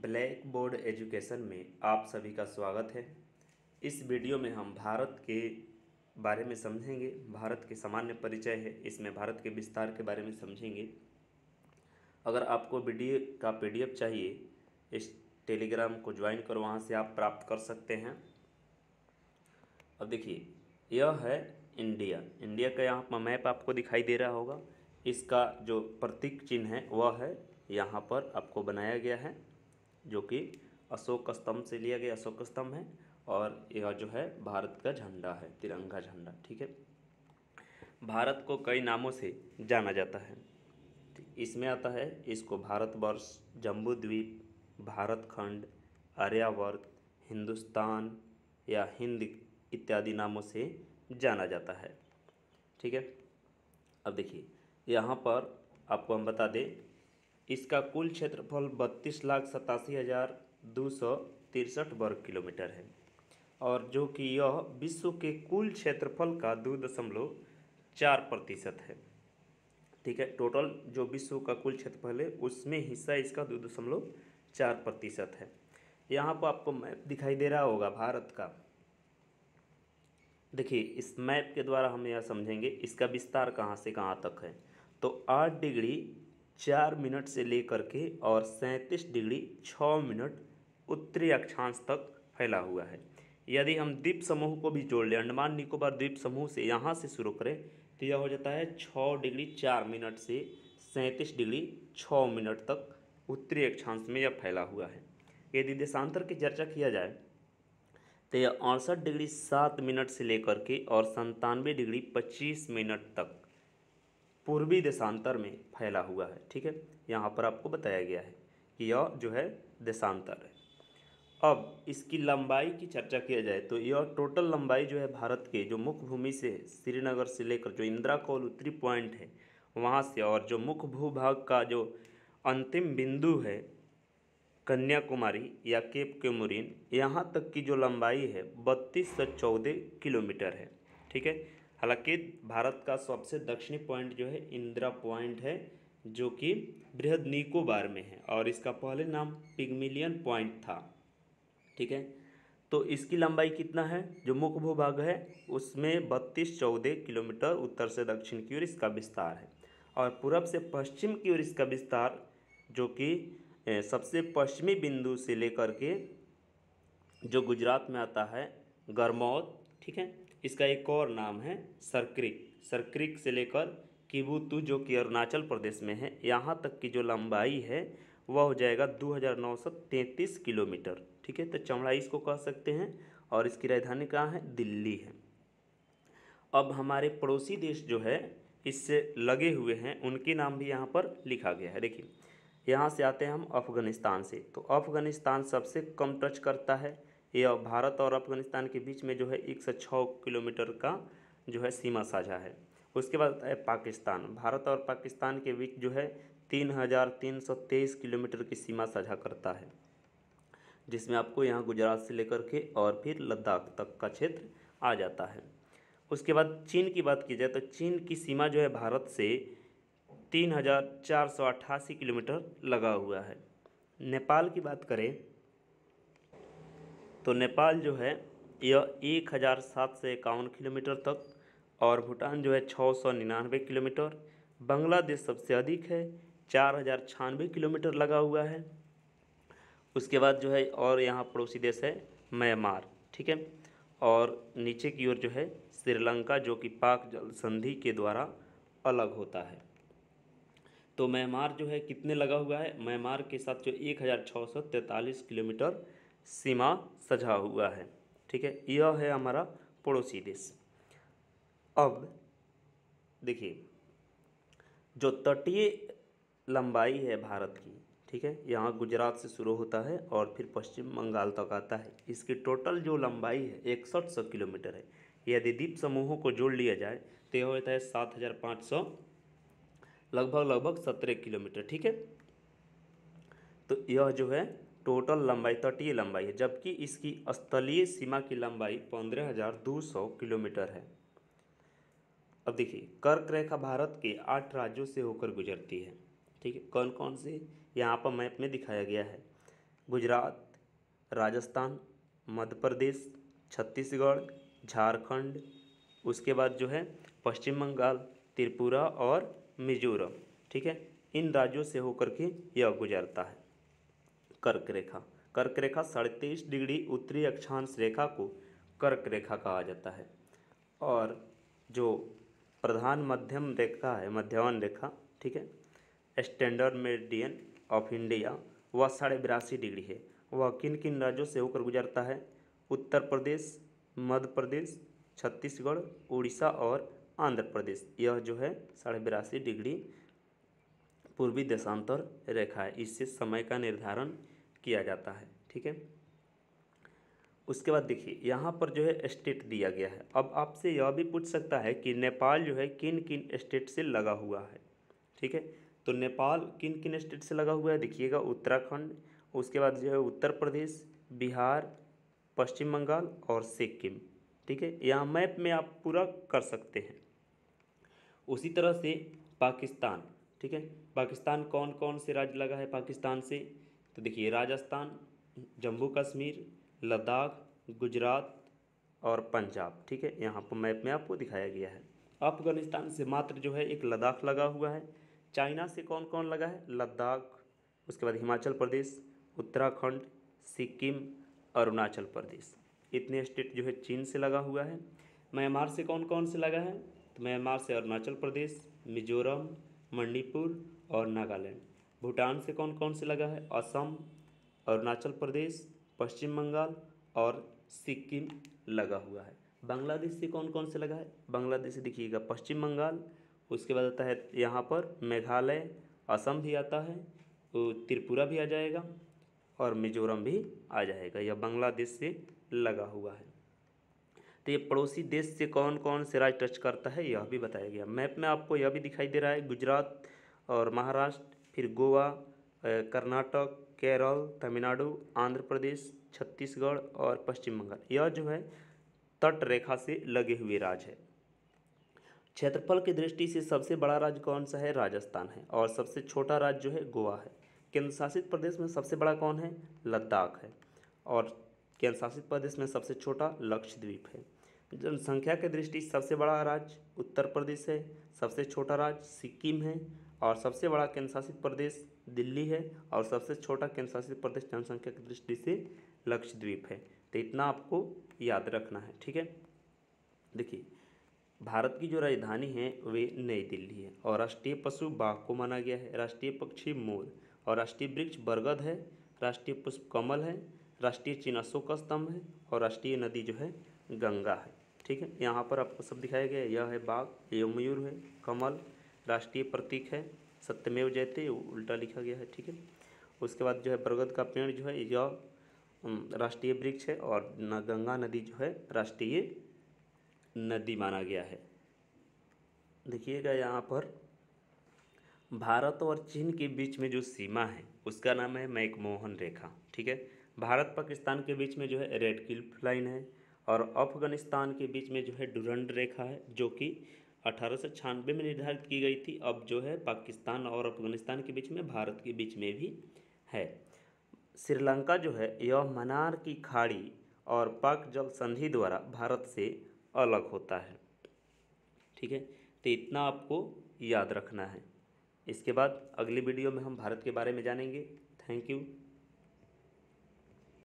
Black board education में आप सभी का स्वागत है। इस वीडियो में हम भारत के बारे में समझेंगे। भारत के सामान्य परिचय है, इसमें भारत के विस्तार के बारे में समझेंगे। अगर आपको वीडियो का पीडीएफ चाहिए, इस टेलीग्राम को ज्वाइन करो, वहाँ से आप प्राप्त कर सकते हैं। अब देखिए, यह है इंडिया। इंडिया का यहाँ पर मैप आपको दिखाई दे रहा होगा। इसका जो प्रतीक चिन्ह है वह है यहाँ पर आपको बनाया गया है, जो कि अशोक स्तंभ से लिया गया अशोक स्तंभ है। और यह जो है भारत का झंडा है, तिरंगा झंडा। ठीक है, भारत को कई नामों से जाना जाता है। इसमें आता है, इसको भारतवर्ष, जम्बू द्वीप, भारत खंड, आर्यावर्त, हिंदुस्तान या हिंद इत्यादि नामों से जाना जाता है। ठीक है, अब देखिए यहाँ पर आपको हम बता दें, इसका कुल क्षेत्रफल 32,87,263 वर्ग किलोमीटर है, और जो कि यह विश्व के कुल क्षेत्रफल का 2.4% है। ठीक है, टोटल जो विश्व का कुल क्षेत्रफल है उसमें हिस्सा इसका 2.4% है। यहाँ पर आपको मैप दिखाई दे रहा होगा भारत का। देखिए, इस मैप के द्वारा हम यह समझेंगे इसका विस्तार कहाँ से कहाँ तक है। तो 8 डिग्री 4 मिनट से लेकर के और 37 डिग्री 6 मिनट उत्तरी अक्षांश तक फैला हुआ है। यदि हम द्वीप समूह को भी जोड़ लें, अंडमान निकोबार द्वीप समूह से यहाँ से शुरू करें, तो यह हो जाता है 6 डिग्री 4 मिनट से 37 डिग्री 6 मिनट तक उत्तरी अक्षांश में यह फैला हुआ है। यदि देशांतर की चर्चा किया जाए तो यह 68 डिग्री 7 मिनट से लेकर के और 97 डिग्री 25 मिनट तक पूर्वी देशांतर में फैला हुआ है। ठीक है, यहाँ पर आपको बताया गया है कि यह जो है देशांतर है। अब इसकी लंबाई की चर्चा किया जाए तो यह टोटल लंबाई जो है भारत के जो मुख्य भूमि से श्रीनगर से लेकर जो इंदिरा कौल उत्तरी पॉइंट है वहाँ से, और जो मुख्य भूभाग का जो अंतिम बिंदु है कन्याकुमारी या केप केमुरिन, यहाँ तक की जो लंबाई है 3214 किलोमीटर है। ठीक है, हालांकि भारत का सबसे दक्षिणी पॉइंट जो है इंदिरा पॉइंट है, जो कि बृहद निकोबार में है, और इसका पहले नाम पिग्मिलियन पॉइंट था। ठीक है, तो इसकी लंबाई कितना है, जो मुख्य भूभाग है उसमें 3214 किलोमीटर उत्तर से दक्षिण की ओर इसका विस्तार है, और पूरब से पश्चिम की ओर इसका विस्तार जो कि सबसे पश्चिमी बिंदु से लेकर के जो गुजरात में आता है गरमौत। ठीक है, इसका एक और नाम है सरक्रिक। सरक्रिक से लेकर किबुतु जो कि अरुणाचल प्रदेश में है, यहाँ तक की जो लंबाई है वह हो जाएगा 2933 किलोमीटर। ठीक है, तो चौड़ाई इसको कह सकते हैं, और इसकी राजधानी कहाँ है, दिल्ली है। अब हमारे पड़ोसी देश जो है इससे लगे हुए हैं, उनके नाम भी यहाँ पर लिखा गया है। देखिए, यहाँ से आते हैं हम अफ़गानिस्तान से। तो अफ़गानिस्तान सबसे कम टच करता है। यह भारत और अफ़गानिस्तान के बीच में जो है 106 किलोमीटर का जो है सीमा साझा है। उसके बाद आता है पाकिस्तान। भारत और पाकिस्तान के बीच जो है 3323 किलोमीटर की सीमा साझा करता है, जिसमें आपको यहाँ गुजरात से लेकर के और फिर लद्दाख तक का क्षेत्र आ जाता है। उसके बाद चीन की बात की जाए तो चीन की सीमा जो है भारत से 3488 किलोमीटर लगा हुआ है। नेपाल की बात करें तो नेपाल जो है यह 1751 किलोमीटर तक, और भूटान जो है 699 किलोमीटर। बांग्लादेश सबसे अधिक है, 4096 किलोमीटर लगा हुआ है। उसके बाद जो है और यहाँ पड़ोसी देश है म्यांमार। ठीक है, और नीचे की ओर जो है श्रीलंका, जो कि पाक जल संधि के द्वारा अलग होता है। तो म्यांमार जो है कितने लगा हुआ है, म्यांमार के साथ जो 1643 किलोमीटर सीमा सजा हुआ है। ठीक है, यह है हमारा पड़ोसी देश। अब देखिए, जो तटीय लंबाई है भारत की, ठीक है, यहाँ गुजरात से शुरू होता है और फिर पश्चिम बंगाल तक आता है। इसकी टोटल जो लंबाई है 6100 किलोमीटर है। यदि द्वीप समूहों को जोड़ लिया जाए तो यह होता है 7500, लगभग 17 किलोमीटर। ठीक है, तो यह जो है टोटल लंबाई तटीय लंबाई है, जबकि इसकी स्थलीय सीमा की लंबाई 15200 किलोमीटर है। अब देखिए, कर्क रेखा भारत के 8 राज्यों से होकर गुजरती है। ठीक है, कौन कौन से यहाँ पर मैप में दिखाया गया है। गुजरात, राजस्थान, मध्य प्रदेश, छत्तीसगढ़, झारखंड, उसके बाद जो है पश्चिम बंगाल, त्रिपुरा और मिजोरम। ठीक है, इन राज्यों से होकर के यह गुजरता है। कर्क रेखा, कर्क रेखा 23.5 डिग्री उत्तरी अक्षांश रेखा को कर्क रेखा कहा जाता है। और जो प्रधान मध्यम रेखा है, मध्यवन रेखा, ठीक है, स्टैंडर्ड मेरिडियन ऑफ इंडिया, वह 82.5 डिग्री है। वह किन किन राज्यों से होकर गुजरता है? उत्तर प्रदेश, मध्य प्रदेश, छत्तीसगढ़, उड़ीसा और आंध्र प्रदेश। यह जो है 82.5 डिग्री पूर्वी देशांतर रेखा है, इससे समय का निर्धारण किया जाता है। ठीक है, उसके बाद देखिए यहाँ पर जो है स्टेट दिया गया है। अब आपसे यह भी पूछ सकता है कि नेपाल जो है किन किन स्टेट से लगा हुआ है। ठीक है, तो नेपाल किन किन स्टेट से लगा हुआ है देखिएगा, उत्तराखंड, उसके बाद जो है उत्तर प्रदेश, बिहार, पश्चिम बंगाल और सिक्किम। ठीक है, यहाँ मैप में आप पूरा कर सकते हैं। उसी तरह से पाकिस्तान, ठीक है, पाकिस्तान कौन कौन से राज्य लगा है पाकिस्तान से? तो देखिए राजस्थान, जम्मू कश्मीर, लद्दाख, गुजरात और पंजाब। ठीक है, यहाँ पर मैप में आपको दिखाया गया है। अफगानिस्तान से मात्र जो है एक लद्दाख लगा हुआ है। चाइना से कौन कौन लगा है? लद्दाख, उसके बाद हिमाचल प्रदेश, उत्तराखंड, सिक्किम, अरुणाचल प्रदेश। इतने स्टेट जो है चीन से लगा हुआ है। म्यांमार से कौन कौन से लगा है? तो म्यांमार से अरुणाचल प्रदेश, मिजोरम, मणिपुर और नागालैंड। भूटान से कौन कौन से लगा है? असम, अरुणाचल प्रदेश, पश्चिम बंगाल और सिक्किम लगा हुआ है। बांग्लादेश से कौन कौन से लगा है? बांग्लादेश से देखिएगा पश्चिम बंगाल, उसके बाद आता है यहाँ पर मेघालय, असम भी आता है, तो त्रिपुरा भी आ जाएगा और मिजोरम भी आ जाएगा। यह बांग्लादेश से लगा हुआ है। तो ये पड़ोसी देश से कौन कौन से राज्य टच करता है यह भी बताया गया। मैप में आपको यह भी दिखाई दे रहा है, गुजरात और महाराष्ट्र, फिर गोवा, कर्नाटक, केरल, तमिलनाडु, आंध्र प्रदेश, छत्तीसगढ़ और पश्चिम बंगाल। यह जो है तट रेखा से लगे हुए राज्य है। क्षेत्रफल की दृष्टि से सबसे बड़ा राज्य कौन सा है? राजस्थान है। और सबसे छोटा राज्य जो है गोवा है। केंद्र शासित प्रदेश में सबसे बड़ा कौन है? लद्दाख है। और केंद्र शासित प्रदेश में सबसे छोटा लक्षद्वीप है। जनसंख्या की दृष्टि से सबसे बड़ा राज्य उत्तर प्रदेश है, सबसे छोटा राज्य सिक्किम है, और सबसे बड़ा केंद्र शासित प्रदेश दिल्ली है, और सबसे छोटा केंद्र शासित प्रदेश जनसंख्या की दृष्टि से लक्षद्वीप है। तो इतना आपको याद रखना है। ठीक है, देखिए भारत की जो राजधानी है वे नई दिल्ली है। और राष्ट्रीय पशु बाघ को माना गया है, राष्ट्रीय पक्षी मोर, और राष्ट्रीय वृक्ष बरगद है, राष्ट्रीय पुष्प कमल है, राष्ट्रीय चिन्ह अशोक स्तंभ है, और राष्ट्रीय नदी जो है गंगा है। ठीक है, यहाँ पर आपको सब दिखाया गया है। यह है बाघ, ये मयूर है, कमल राष्ट्रीय प्रतीक है, सत्यमेव जयते उल्टा लिखा गया है। ठीक है, उसके बाद जो है बरगद का पेड़ जो है यह राष्ट्रीय वृक्ष है, और गंगा नदी जो है राष्ट्रीय नदी माना गया है। देखिएगा यहाँ पर भारत और चीन के बीच में जो सीमा है उसका नाम है मैकमोहन रेखा। ठीक है, भारत पाकिस्तान के बीच में जो है रेड क्लिफ लाइन है, और अफगानिस्तान के बीच में जो है डुरंड रेखा है, जो कि 1896 में निर्धारित की गई थी। अब जो है पाकिस्तान और अफगानिस्तान के बीच में, भारत के बीच में भी है। श्रीलंका जो है यह मन्नार की खाड़ी और पाक जल संधि द्वारा भारत से अलग होता है। ठीक है, तो इतना आपको याद रखना है। इसके बाद अगली वीडियो में हम भारत के बारे में जानेंगे। Thank you.